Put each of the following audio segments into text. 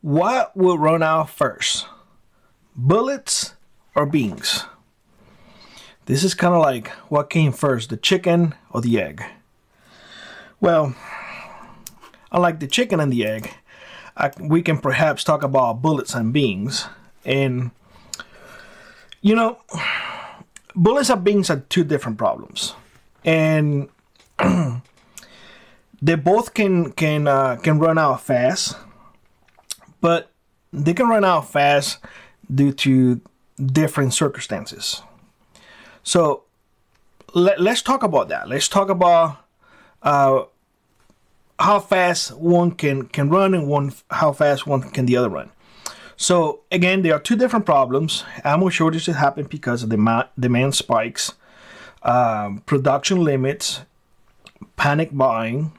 What will run out first? Bullets or beans? This is kind of like what came first, the chicken or the egg? Well, unlike the chicken and the egg, we can perhaps talk about bullets and beans. And, bullets and beans are two different problems. And they both can run out fast, but they can run out fast due to different circumstances. So let's talk about that. Let's talk about how fast one can run and how fast one can the other run. So again, there are two different problems. Ammo shortages happen because of demand spikes, production limits, panic buying.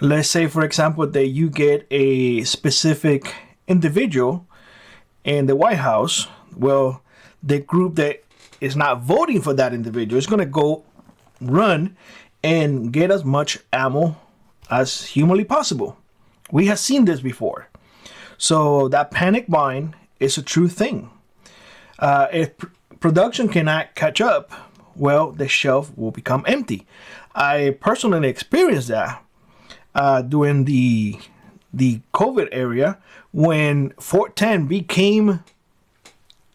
Let's say, for example, that you get a specific individual in the White House. Well, the group that is not voting for that individual is going to go run and get as much ammo as humanly possible. We have seen this before. So that panic buying is a true thing. If production cannot catch up, well, the shelf will become empty. I personally experienced that during the COVID area when Fort 10 became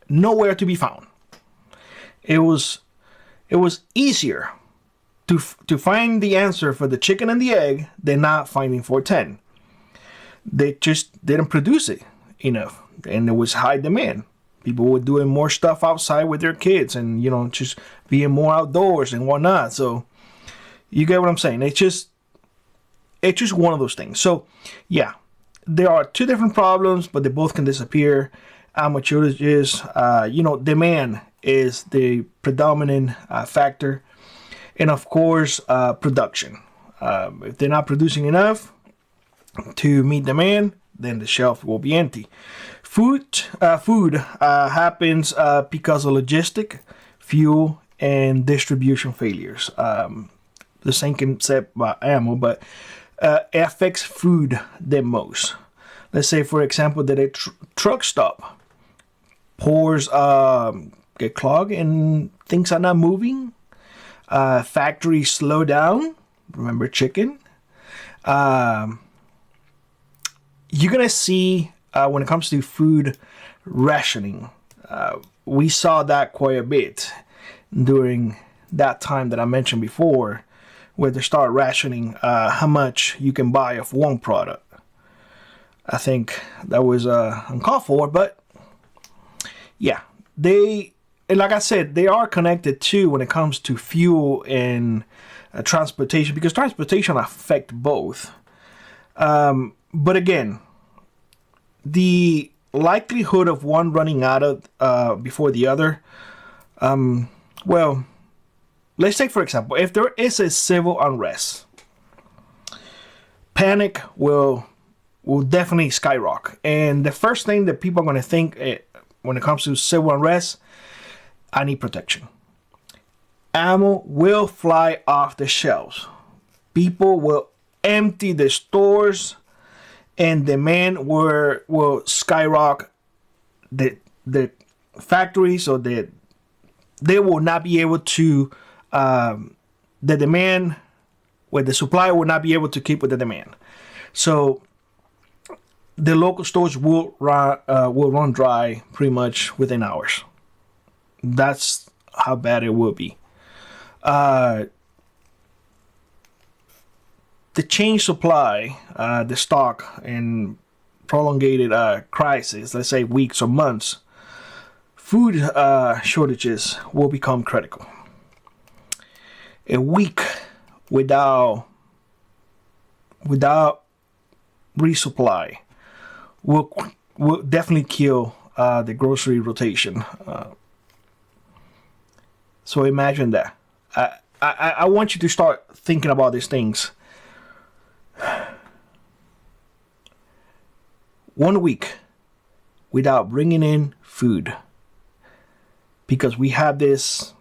nowhere to be found. It was easier to find the answer for the chicken and the egg than not finding Fort 10. They just didn't produce it enough, and there was high demand. People were doing more stuff outside with their kids, and just being more outdoors and whatnot. So you get what I'm saying? It's just one of those things. So yeah, there are two different problems, but they both can disappear. Ammo shortages, demand is the predominant factor, and of course, production. If they're not producing enough to meet demand, then the shelf will be empty. Food happens because of logistic, fuel, and distribution failures. The same can be said about ammo, but it affects food the most. Let's say, for example, that a truck stop pours get clogged and things are not moving. Factories slow down. Remember chicken. You're gonna see when it comes to food rationing. We saw that quite a bit during that time that I mentioned before, where they start rationing how much you can buy of one product. I think that was uncalled for, but yeah, like I said, they are connected too when it comes to fuel and transportation, because transportation affect both. But again, the likelihood of one running out of before the other, well, let's take for example, if there is a civil unrest, panic will definitely skyrocket. And the first thing that people are going to think when it comes to civil unrest, I need protection. Ammo will fly off the shelves. People will empty the stores, and demand will skyrocket. The factories, or they will not be able to. The demand, where the supply will not be able to keep with the demand. So the local stores will run dry pretty much within hours. That's how bad it will be. The change supply, the stock, and prolongated crisis, let's say weeks or months, food shortages will become critical. A week without resupply will definitely kill the grocery rotation. So imagine that. I want you to start thinking about these things. 1 week without bringing in food, because we have this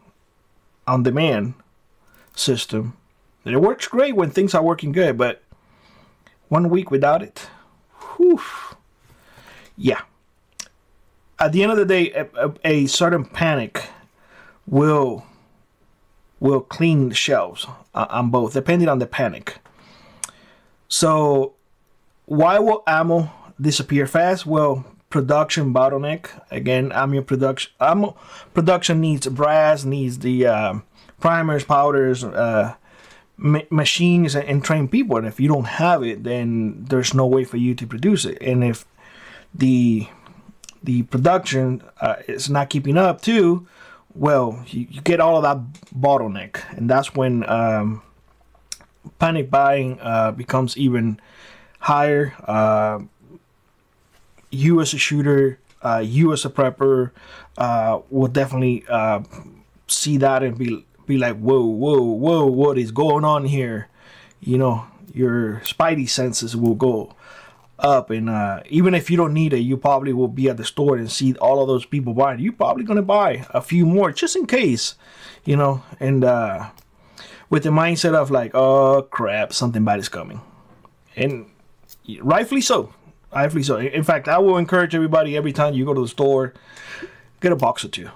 on demand system. And it works great when things are working good, but 1 week without it, whew, yeah. At the end of the day, a certain panic will clean the shelves on both, depending on the panic. So why will ammo disappear fast? Well, production bottleneck. Again, ammo production needs brass, needs the primers, powders, machines, and trained people. And if you don't have it, then there's no way for you to produce it. And if the production is not keeping up too, well, you get all of that bottleneck, and that's when panic buying becomes even higher. You as a shooter, you as a prepper, will definitely see that and be like, whoa, what is going on here? You know, your spidey senses will go up, and even if you don't need it, you probably will be at the store and see all of those people buying. You're probably gonna buy a few more just in case, you know, and with the mindset of like, oh crap, something bad is coming, and rightfully so. In fact, I will encourage everybody, every time you go to the store, get a box or two,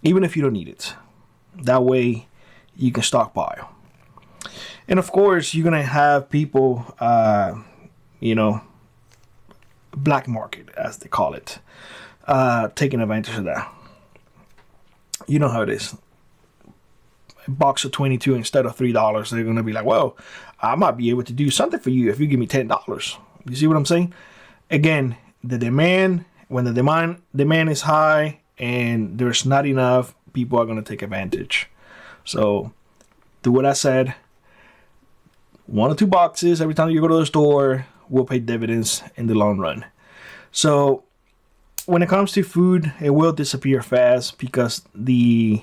even if you don't need it. That way you can stockpile. And of course, you're gonna have people, you know, black market, as they call it, taking advantage of that. You know how it is. A box of 22 instead of $3, they're gonna be like, well, I might be able to do something for you if you give me $10. You see what I'm saying? Again, the demand, when the demand is high and there's not enough, people are gonna take advantage. So do what I said. 1 or 2 boxes every time you go to the store will pay dividends in the long run. So when it comes to food, it will disappear fast because the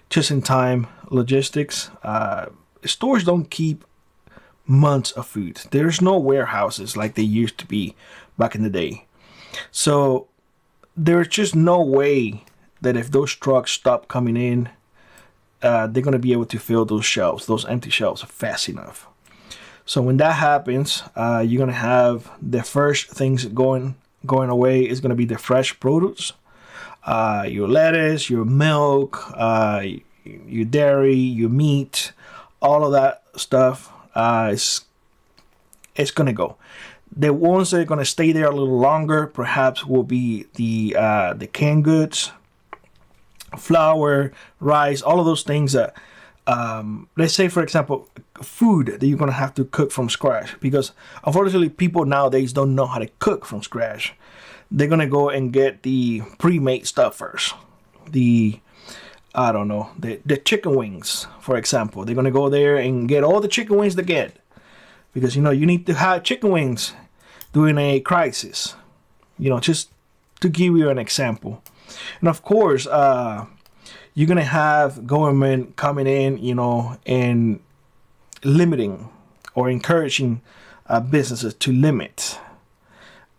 just-in-time logistics, stores don't keep months of food. There's no warehouses like they used to be back in the day. So there's just no way that if those trucks stop coming in, they're going to be able to fill those shelves, those empty shelves, fast enough. So when that happens, you're going to have the first things going away is going to be the fresh produce, your lettuce, your milk, your dairy, your meat, all of that stuff. It's going to go. The ones that are going to stay there a little longer, perhaps, will be the canned goods, flour, rice, all of those things that, let's say, for example, food that you're going to have to cook from scratch, because unfortunately people nowadays don't know how to cook from scratch. They're going to go and get the pre-made stuff first. The chicken wings, for example. They're going to go there and get all the chicken wings they get, because, you know, you need to have chicken wings during a crisis, you know, just to give you an example. And of course, you're going to have government coming in, you know, and limiting or encouraging businesses to limit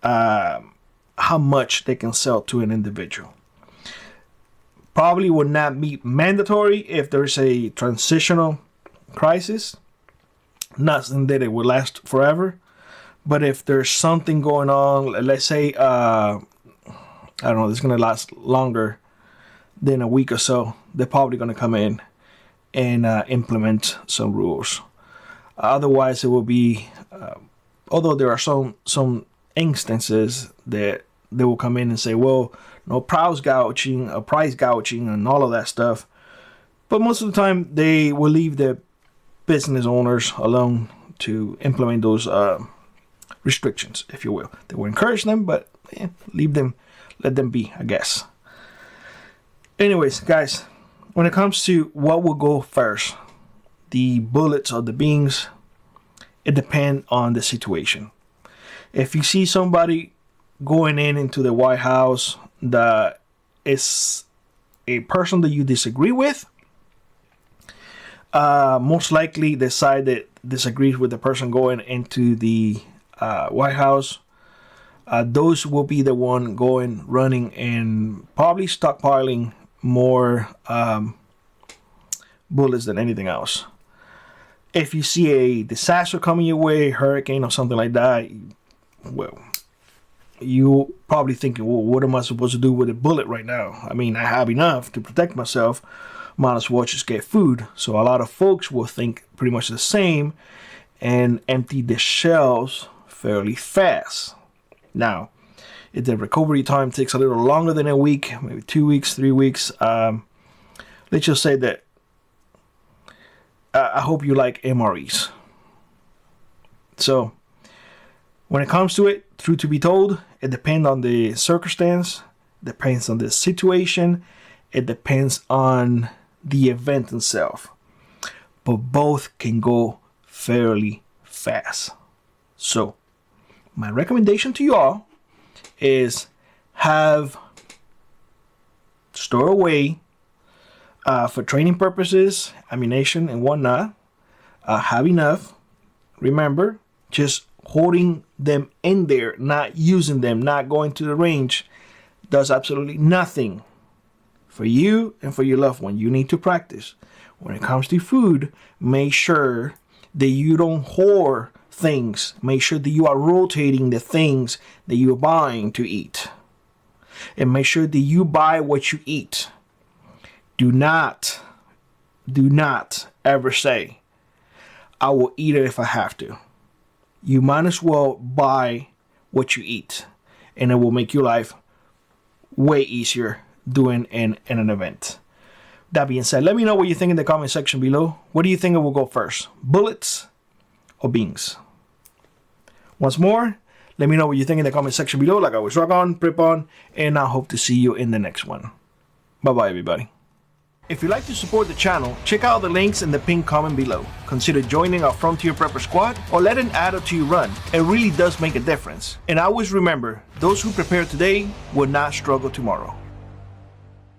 how much they can sell to an individual. Probably would not be mandatory if there's a transitional crisis. Not saying that it will last forever, but if there's something going on, let's say, I don't know, it's going to last longer than a week or so, they're probably going to come in and implement some rules. Otherwise, it will be, although there are some instances that they will come in and say, well, no price gouging, and all of that stuff. But most of the time, they will leave the business owners alone to implement those restrictions, if you will. They will encourage them, but let them be, I guess. Anyways, guys, when it comes to what will go first, the bullets or the beans, it depends on the situation. If you see somebody going into the White House that is a person that you disagree with, most likely the side that disagrees with the person going into the White House, those will be the one running and probably stockpiling more bullets than anything else. If you see a disaster coming your way, hurricane or something like that, well, you probably thinking, well, what am I supposed to do with a bullet right now? I mean, I have enough to protect myself. Might as well just get food. So a lot of folks will think pretty much the same and empty the shelves fairly fast. Now, if the recovery time takes a little longer than a week, maybe 2 weeks, 3 weeks, let's just say that I hope you like MREs. So, when it comes to it, truth to be told, it depends on the circumstance, depends on the situation, it depends on the event itself. But both can go fairly fast. So, my recommendation to you all is store away for training purposes, ammunition and whatnot. Have enough. Remember, just holding them in there, not using them, not going to the range, does absolutely nothing for you and for your loved one. You need to practice. When it comes to food, make sure that you don't hoard things. Make sure that you are rotating the things that you're buying to eat. And make sure that you buy what you eat. Do not ever say, I will eat it if I have to. You might as well buy what you eat, and it will make your life way easier doing in an event. That being said, let me know what you think in the comment section below. What do you think it will go first? Bullets or beans? Once more, let me know what you think in the comment section below. Like always, rock on, prep on, and I hope to see you in the next one. Bye-bye, everybody. If you'd like to support the channel, check out the links in the pinned comment below. Consider joining our Frontier Prepper Squad or let an add to your run. It really does make a difference. And always remember, those who prepare today will not struggle tomorrow.